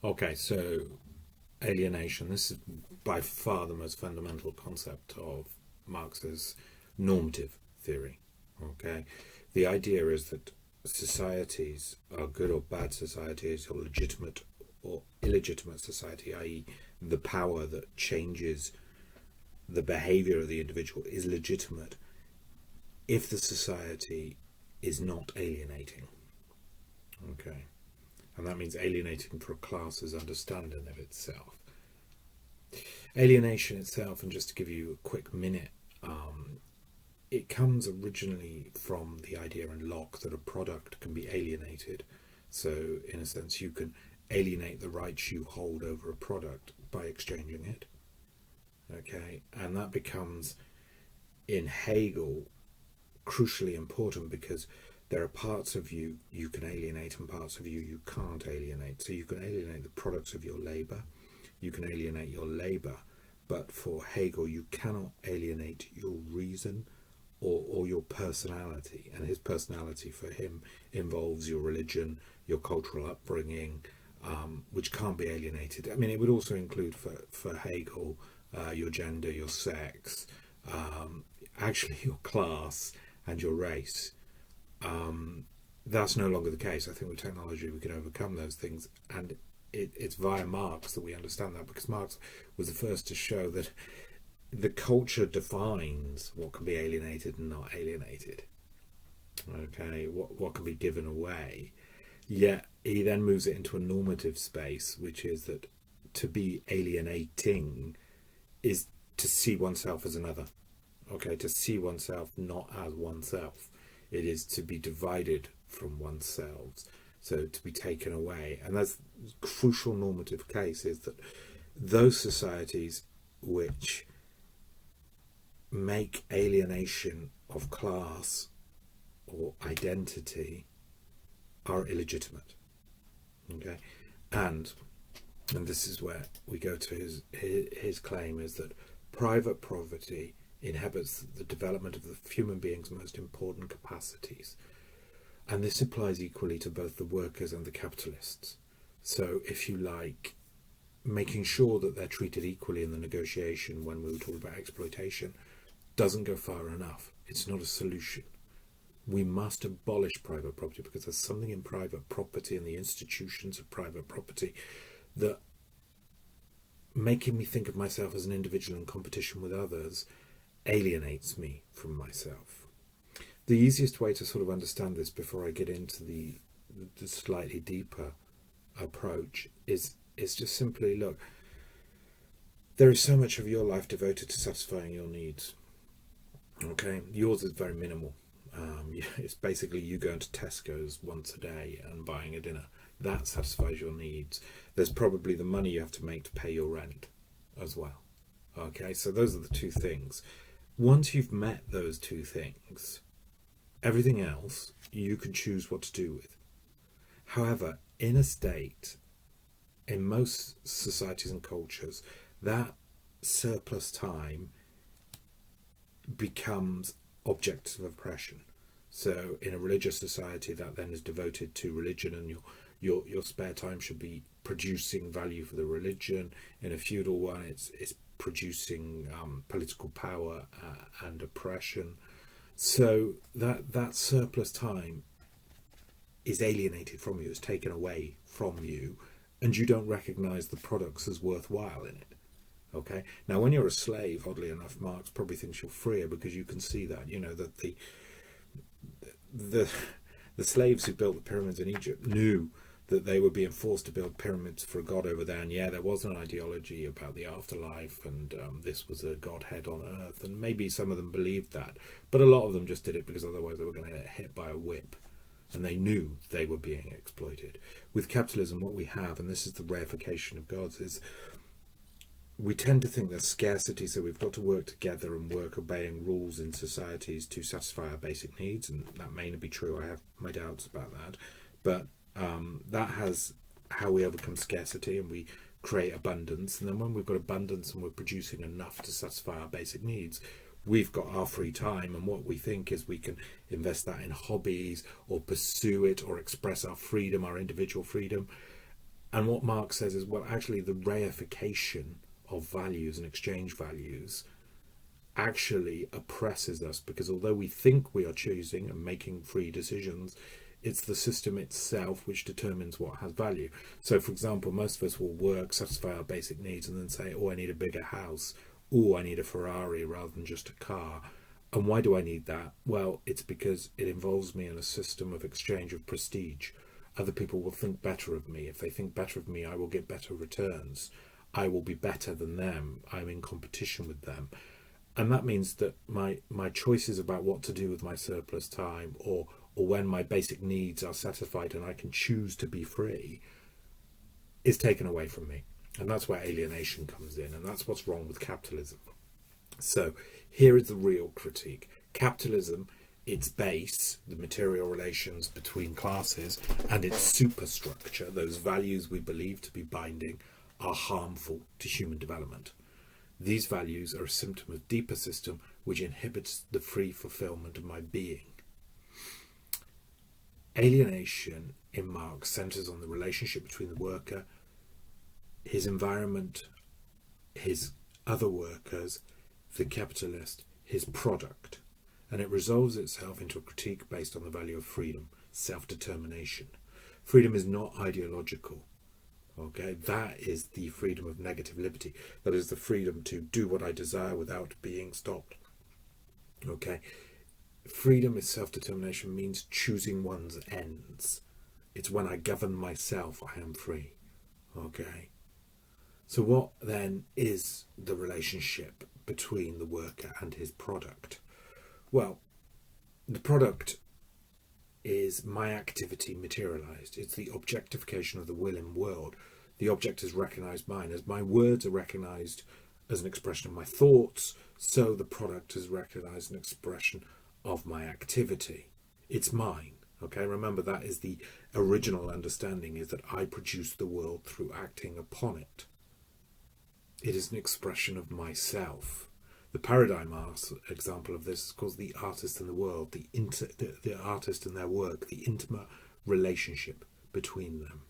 Okay, so alienation. This is by far the most fundamental concept of Marx's normative theory. Okay, the idea is that societies are good or bad societies, or legitimate or illegitimate society, i.e., the power that changes the behavior of the individual is legitimate if the society is not alienating. Okay, and that means alienating for a class's understanding of itself. Alienation itself, and just to give you a quick minute, it comes originally from the idea in Locke that a product can be alienated. So, in a sense, you can alienate the rights you hold over a product by exchanging it. Okay, and that becomes, in Hegel, crucially important because there are parts of you you can alienate and parts of you can't alienate. So you can alienate the products of your labour, you can alienate your labour, but for Hegel you cannot alienate your reason or your personality. And his personality for him involves your religion, your cultural upbringing, which can't be alienated. I mean, it would also include for Hegel your gender, your sex, actually your class and your race. That's no longer the case. I think with technology we can overcome those things, and it's via Marx that we understand that, because Marx was the first to show that the culture defines what can be alienated and not alienated. Okay, what can be given away. Yet he then moves it into a normative space, which is that to be alienating is to see oneself as another. Okay, to see oneself not as oneself. It is to be divided from oneself, so to be taken away. And that's a crucial normative case, is that those societies which make alienation of class or identity are illegitimate. Okay, and this is where we go to his claim, is that private property inhibits the development of the human being's most important capacities, and this applies equally to both the workers and the capitalists. So, if you like, making sure that they're treated equally in the negotiation when we were talking about exploitation doesn't go far enough. It's not a solution. We must abolish private property, because there's something in private property and the institutions of private property that, making me think of myself as an individual in competition with others, alienates me from myself. The easiest way to sort of understand this, before I get into the slightly deeper approach, is just simply, look, there is so much of your life devoted to satisfying your needs. Okay, yours is very minimal. It's basically you going to Tesco's once a day and buying a dinner. That satisfies your needs. There's probably the money you have to make to pay your rent as well. Okay, so those are the two things. Once you've met those two things, everything else you can choose what to do with. However, in a state, in most societies and cultures, that surplus time becomes objects of oppression. So in a religious society, that then is devoted to religion, and your spare time should be producing value for the religion. In a feudal one, it's producing political power and oppression. So that surplus time is alienated from you, is taken away from you, and you don't recognize the products as worthwhile in it. Okay, now when you're a slave, oddly enough, Marx probably thinks you're freer, because you can see that, that the slaves who built the pyramids in Egypt knew that they were being forced to build pyramids for a god over there, and yeah, there was an ideology about the afterlife, and this was a godhead on earth, and maybe some of them believed that, but a lot of them just did it because otherwise they were going to get hit by a whip, and they knew they were being exploited. With capitalism, what we have, and this is the reification of gods, is we tend to think there's scarcity, so we've got to work together and work obeying rules in societies to satisfy our basic needs, and that may not be true. I have my doubts about that, but that has how we overcome scarcity, and we create abundance. And then when we've got abundance and we're producing enough to satisfy our basic needs, we've got our free time, and what we think is we can invest that in hobbies or pursue it or express our freedom, our individual freedom. And what Marx says is, well, actually the reification of values and exchange values actually oppresses us, because although we think we are choosing and making free decisions, it's the system itself which determines what has value. So, for example, most of us will work, satisfy our basic needs, and then say, oh, I need a bigger house. Oh, I need a Ferrari rather than just a car. And why do I need that? Well, it's because it involves me in a system of exchange of prestige. Other people will think better of me. If they think better of me, I will get better returns. I will be better than them. I'm in competition with them. And that means that my choices about what to do with my surplus time, or when my basic needs are satisfied and I can choose to be free, is taken away from me. And that's where alienation comes in, and that's what's wrong with capitalism. So here is the real critique. Capitalism, its base, the material relations between classes, and its superstructure, those values we believe to be binding, are harmful to human development. These values are a symptom of deeper system which inhibits the free fulfillment of my being. Alienation in Marx centers on the relationship between the worker, his environment, his other workers, the capitalist, his product, and it resolves itself into a critique based on the value of freedom, self-determination. Freedom is not ideological. Okay, that is the freedom of negative liberty. That is the freedom to do what I desire without being stopped. Okay, freedom is self-determination, means choosing one's ends. It's when I govern myself, I am free. Okay, so what then is the relationship between the worker and his product? Well, the product is my activity materialized. It's the objectification of the will in world. The object is recognized mine. As my words are recognized as an expression of my thoughts, so the product is recognized as an expression of my activity. It's mine. Okay, remember that is the original understanding, is that I produce the world through acting upon it. It is an expression of myself. The paradigm example of this is called the artist and the world, the artist and their work, the intimate relationship between them.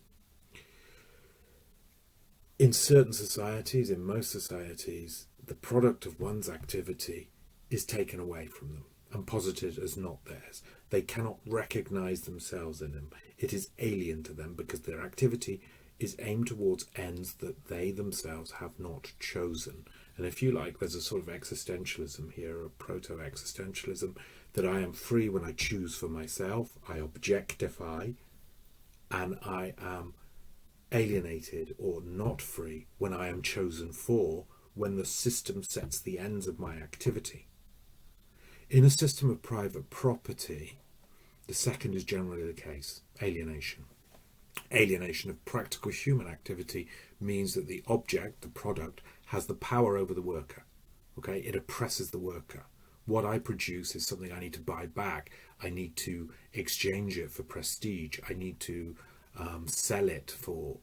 In certain societies, in most societies, the product of one's activity is taken away from them and posited as not theirs. They cannot recognize themselves in them. It is alien to them because their activity is aimed towards ends that they themselves have not chosen. And if you like, there's a sort of existentialism here, a proto-existentialism, that I am free when I choose for myself, I objectify, and I am alienated or not free when I am chosen for, when the system sets the ends of my activity. In a system of private property, the second is generally the case, alienation. Alienation of practical human activity means that the object, the product, has the power over the worker. Okay, it oppresses the worker. What I produce is something I need to buy back. I need to exchange it for prestige. I need to sell it for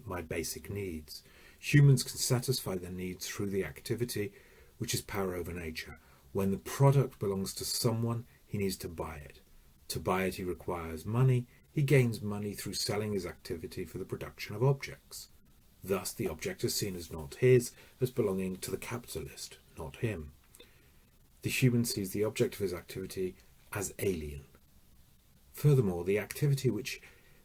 my basic needs. Humans can satisfy their needs through the activity, which is power over nature. When the product belongs to someone, he needs to buy it. To buy it, he requires money. He gains money through selling his activity for the production of objects. Thus, the object is seen as not his, as belonging to the capitalist, not him. The human sees the object of his activity as alien. Furthermore, the activity which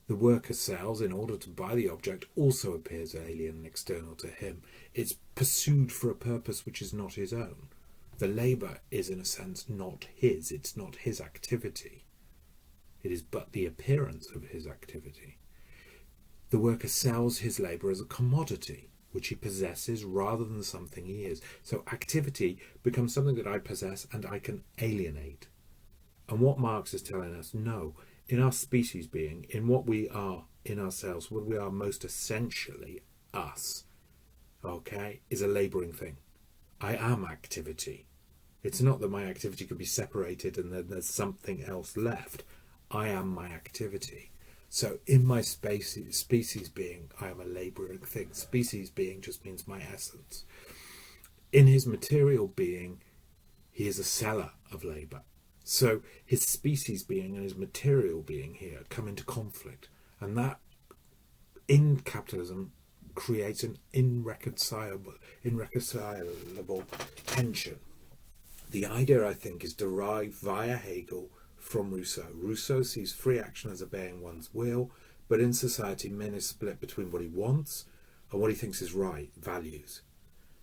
the worker sells in order to buy the object also appears alien and external to him. It's pursued for a purpose which is not his own. The labour is, in a sense, not his. It's not his activity. It is but the appearance of his activity. The worker sells his labour as a commodity, which he possesses rather than something he is. So activity becomes something that I possess and I can alienate. And what Marx is telling us, no, in our species being, in what we are in ourselves, what we are most essentially, us, okay, is a labouring thing. I am activity. It's not that my activity could be separated and then there's something else left. I am my activity. So in my species being, I am a labouring thing. Species being just means my essence. In his material being, he is a seller of labour. So his species being and his material being here come into conflict. And that in capitalism creates an irreconcilable tension. The idea, I think, is derived via Hegel from Rousseau. Rousseau sees free action as obeying one's will, but in society men is split between what he wants and what he thinks is right, values.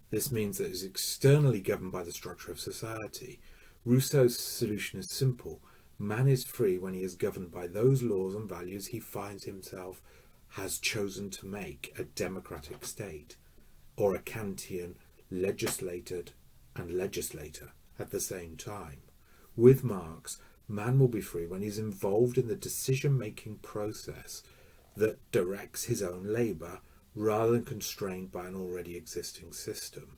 This means that it is externally governed by the structure of society. Rousseau's solution is simple. Man is free when he is governed by those laws and values he finds himself has chosen to make a democratic state, or a Kantian legislated and legislator at the same time. With Marx, man will be free when he is involved in the decision-making process that directs his own labour rather than constrained by an already existing system.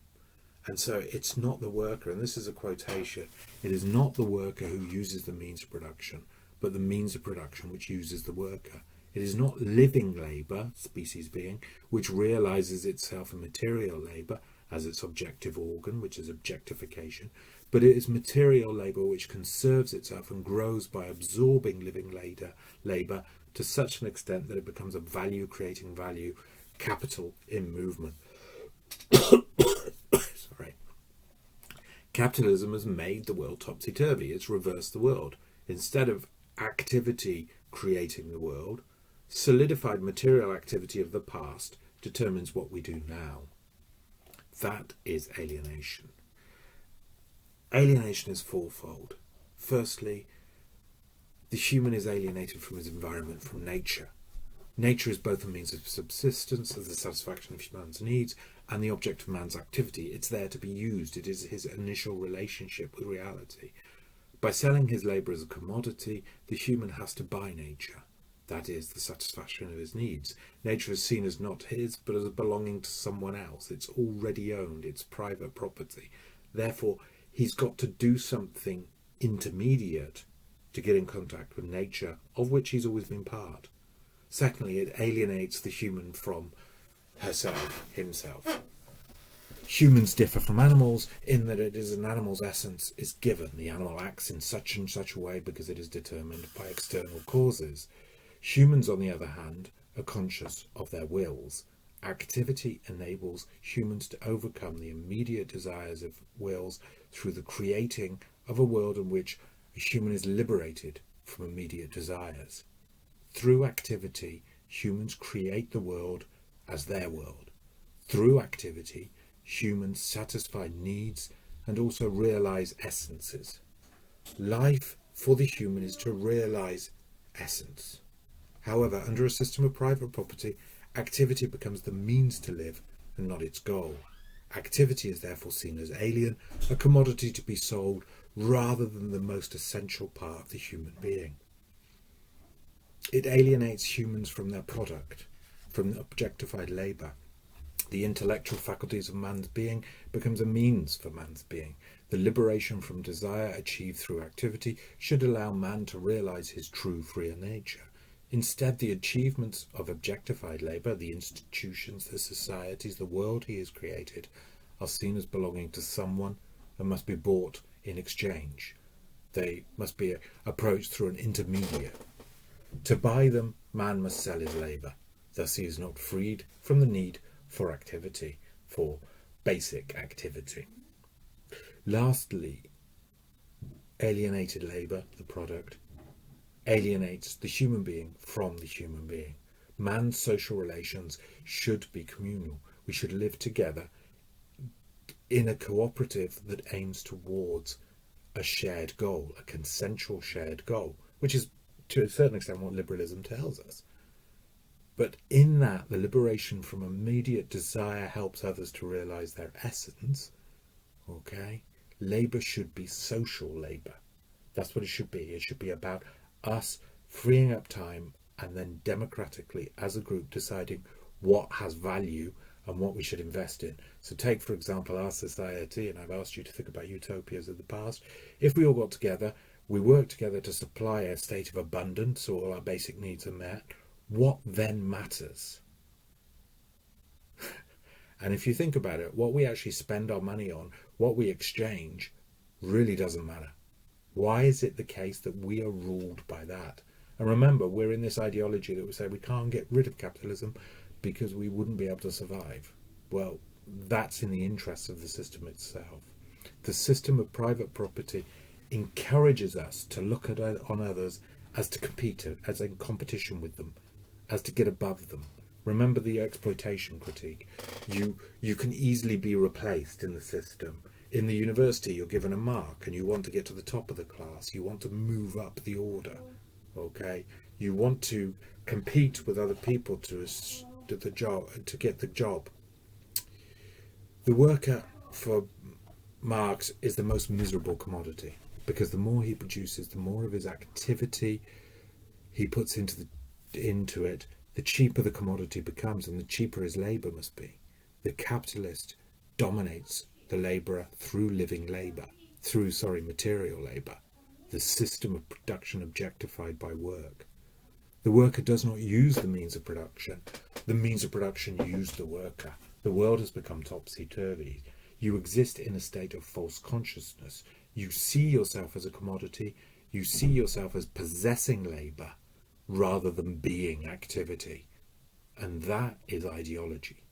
And so it's not the worker, and this is a quotation, it is not the worker who uses the means of production, but the means of production which uses the worker. It is not living labour, species being, which realises itself in material labour as its objective organ, which is objectification, but it is material labour which conserves itself and grows by absorbing living labour to such an extent that it becomes a value-creating value capital in movement. Sorry. Capitalism has made the world topsy-turvy. It's reversed the world. Instead of activity creating the world, solidified material activity of the past determines what we do now. That is alienation. Alienation is fourfold. Firstly, the human is alienated from his environment, from nature. Nature is both a means of subsistence, as the satisfaction of man's needs, and the object of man's activity. It's there to be used. It is his initial relationship with reality. By selling his labour as a commodity, the human has to buy nature. That is, the satisfaction of his needs. Nature is seen as not his, but as belonging to someone else. It's already owned. It's private property. Therefore, he's got to do something intermediate to get in contact with nature, of which he's always been part. Secondly, it alienates the human from herself, himself. Humans differ from animals in that it is an animal's essence is given. The animal acts in such and such a way because it is determined by external causes. Humans, on the other hand, are conscious of their wills. Activity enables humans to overcome the immediate desires of wills through the creating of a world in which a human is liberated from immediate desires. Through activity, humans create the world as their world. Through activity, humans satisfy needs and also realize essences. Life for the human is to realize essence. However, under a system of private property, activity becomes the means to live and not its goal. Activity is therefore seen as alien, a commodity to be sold, rather than the most essential part of the human being. It alienates humans from their product, from objectified labour. The intellectual faculties of man's being becomes a means for man's being. The liberation from desire achieved through activity should allow man to realise his true freer nature. Instead, the achievements of objectified labour, the institutions, the societies, the world he has created, are seen as belonging to someone and must be bought in exchange. They must be approached through an intermediate. To buy them, man must sell his labour. Thus he is not freed from the need for activity, for basic activity. Lastly, alienated labour, the product, alienates the human being from the human being. Man's social relations should be communal. We should live together in a cooperative that aims towards a shared goal, a consensual shared goal, which is to a certain extent what liberalism tells us. But in that, the liberation from immediate desire helps others to realise their essence. Okay? Labour should be social labour. That's what it should be. It should be about us freeing up time and then democratically as a group deciding what has value and what we should invest in. So take, for example, our society, and I've asked you to think about utopias of the past. If we all got together, we work together to supply a state of abundance, so all our basic needs are met, what then matters? And if you think about it, what we actually spend our money on, what we exchange, really doesn't matter. Why is it the case that we are ruled by that? And remember, we're in this ideology that we say we can't get rid of capitalism because we wouldn't be able to survive. Well, that's in the interests of the system itself. The system of private property encourages us to look on others as to compete, as in competition with them, as to get above them. Remember the exploitation critique. You can easily be replaced in the system. In the university, you're given a mark and you want to get to the top of the class. You want to move up the order. Okay? You want to compete with other people to the job, to get the job. The worker, for Marx, is the most miserable commodity, because the more he produces, the more of his activity he puts into it, the cheaper the commodity becomes, and the cheaper his labour must be. The capitalist dominates the labourer through living labour, material labour, the system of production objectified by work. The worker does not use the means of production. The means of production use the worker. The world has become topsy-turvy. You exist in a state of false consciousness. You see yourself as a commodity. You see yourself as possessing labour rather than being activity. And that is ideology.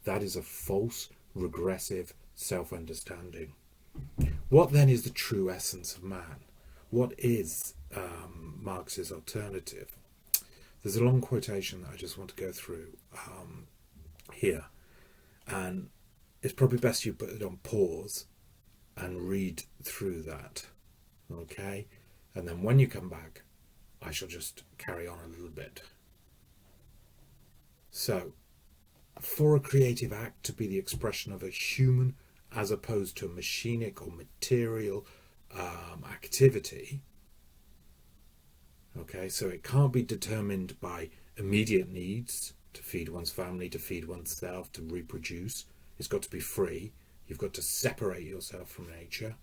That is a false, regressive self-understanding. What then is the true essence of man? What is Marx's alternative? There's a long quotation that I just want to go through here. And it's probably best you put it on pause and read through that. Okay? And then when you come back, I shall just carry on a little bit. So, for a creative act to be the expression of a human as opposed to a machinic or material activity, okay, so it can't be determined by immediate needs to feed one's family, to feed oneself, to reproduce. It's got to be free. You've got to separate yourself from nature.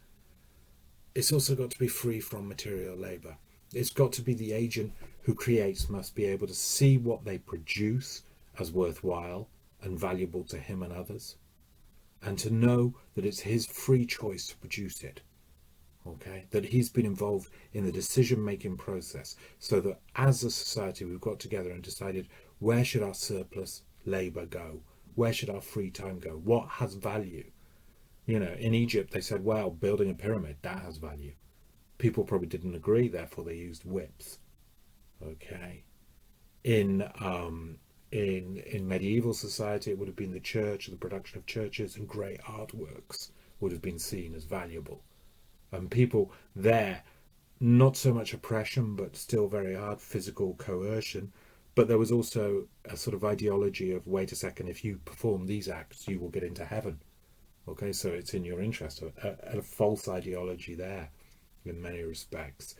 It's also got to be free from material labour. It's got to be the agent who creates must be able to see what they produce as worthwhile and valuable to him and others, and to know that it's his free choice to produce it. Okay, that he's been involved in the decision-making process, so that as a society we've got together and decided where should our surplus labour go, where should our free time go, what has value. You know, in Egypt they said, well, building a pyramid, that has value. People probably didn't agree, therefore they used whips. Okay, in medieval society it would have been the church, the production of churches and great artworks would have been seen as valuable. And people there, not so much oppression, but still very hard physical coercion. But there was also a sort of ideology of, wait a second, if you perform these acts, you will get into heaven. Okay, so it's in your interest. A false ideology there, in many respects.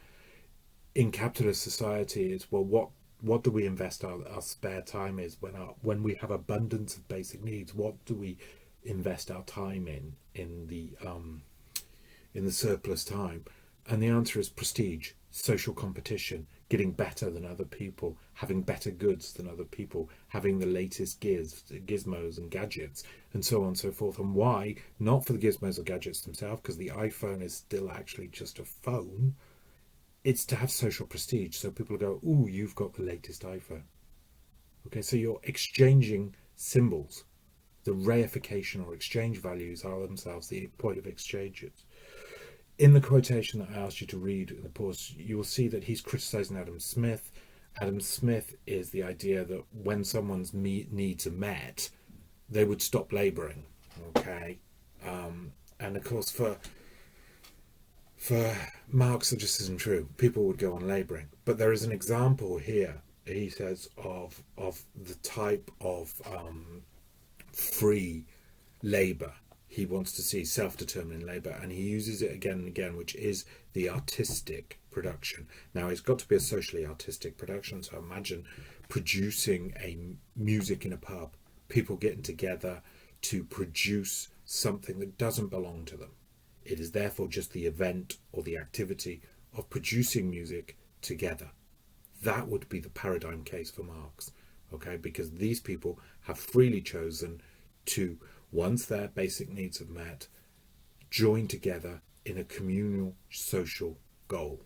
In capitalist society, it's, well, what do we invest our spare time is when we have abundance of basic needs? What do we invest our time in the surplus time? And the answer is prestige, social competition, getting better than other people, having better goods than other people, having the latest gizmos and gadgets, and so on and so forth. And why? Not for the gizmos or gadgets themselves, because the iPhone is still actually just a phone. It's to have social prestige, so people go, ooh, you've got the latest iPhone. Okay, so you're exchanging symbols. The reification or exchange values are themselves the point of exchanges. In the quotation that I asked you to read in the pause, you will see that he's criticizing Adam Smith. Adam Smith is the idea that when someone's needs are met, they would stop labouring. Okay, and of course for Marx that just isn't true. People would go on labouring, but there is an example here. He says of the type of free labour he wants to see, self-determining labour, and he uses it again and again, which is the artistic production. Now, it's got to be a socially artistic production, so imagine producing a music in a pub, people getting together to produce something that doesn't belong to them. It is therefore just the event or the activity of producing music together. That would be the paradigm case for Marx, okay, because these people have freely chosen to, once their basic needs are met, join together in a communal social goal.